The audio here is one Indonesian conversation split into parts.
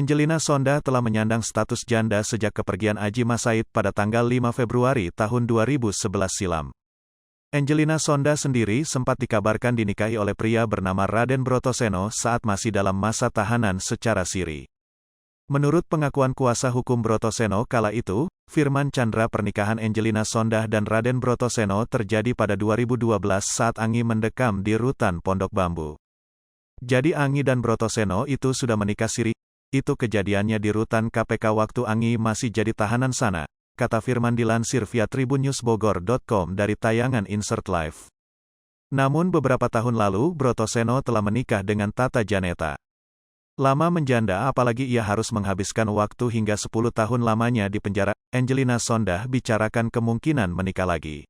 Angelina Sondah telah menyandang status janda sejak kepergian Adjie Massaid pada tanggal 5 Februari tahun 2011 silam. Angelina Sondah sendiri sempat dikabarkan dinikahi oleh pria bernama Raden Brotoseno saat masih dalam masa tahanan secara siri. Menurut pengakuan kuasa hukum Brotoseno kala itu, firman candra pernikahan Angelina Sondah dan Raden Brotoseno terjadi pada 2012 saat Angi mendekam di rutan Pondok Bambu. Jadi Angi dan Brotoseno itu sudah menikah siri. Itu kejadiannya di rutan KPK waktu Angi masih jadi tahanan sana, kata Firman dilansir via tribunnewsbogor.com dari tayangan Insert Live. Namun beberapa tahun lalu Brotoseno telah menikah dengan Tata Janeta. Lama menjanda apalagi ia harus menghabiskan waktu hingga 10 tahun lamanya di penjara. Angelina Sondah bicarakan kemungkinan menikah lagi.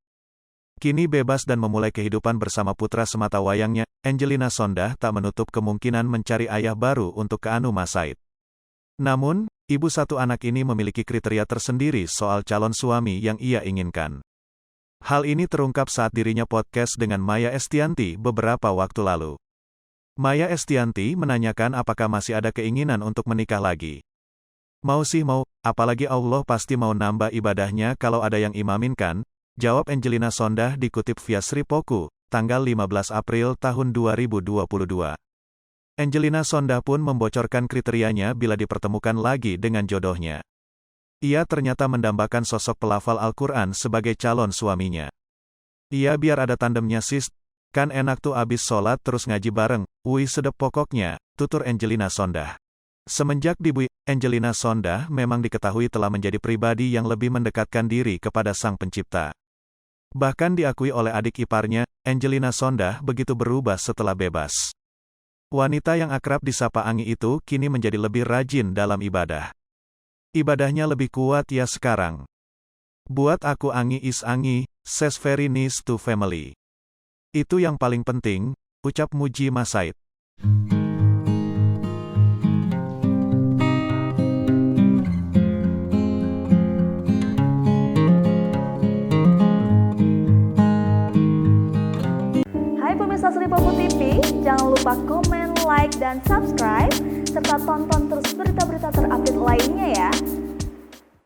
Kini bebas dan memulai kehidupan bersama putra semata wayangnya, Angelina Sondah tak menutup kemungkinan mencari ayah baru untuk Anu Massaid. Namun, ibu satu anak ini memiliki kriteria tersendiri soal calon suami yang ia inginkan. Hal ini terungkap saat dirinya podcast dengan Maya Estianty beberapa waktu lalu. Maya Estianty menanyakan apakah masih ada keinginan untuk menikah lagi. Mau sih mau, apalagi Allah pasti mau nambah ibadahnya kalau ada yang imamin kan, jawab Angelina Sondah dikutip via Sri Poku, tanggal 15 April tahun 2022. Angelina Sondah pun membocorkan kriterianya bila dipertemukan lagi dengan jodohnya. Ia ternyata mendambakan sosok pelafal Al-Quran sebagai calon suaminya. Ia biar ada tandemnya sis, kan enak tuh abis sholat terus ngaji bareng, wih sedep pokoknya, tutur Angelina Sondah. Semenjak dibui, Angelina Sondah memang diketahui telah menjadi pribadi yang lebih mendekatkan diri kepada Sang Pencipta. Bahkan diakui oleh adik iparnya, Angelina Sondah begitu berubah setelah bebas. Wanita yang akrab disapa Angi itu kini menjadi lebih rajin dalam ibadah. Ibadahnya lebih kuat ya sekarang. Buat aku Angi is Angi, says very nice to family. Itu yang paling penting, ucap Muji Massaid. Hai pemirsa Sri Poku TV, jangan lupa komen, like, dan subscribe, serta tonton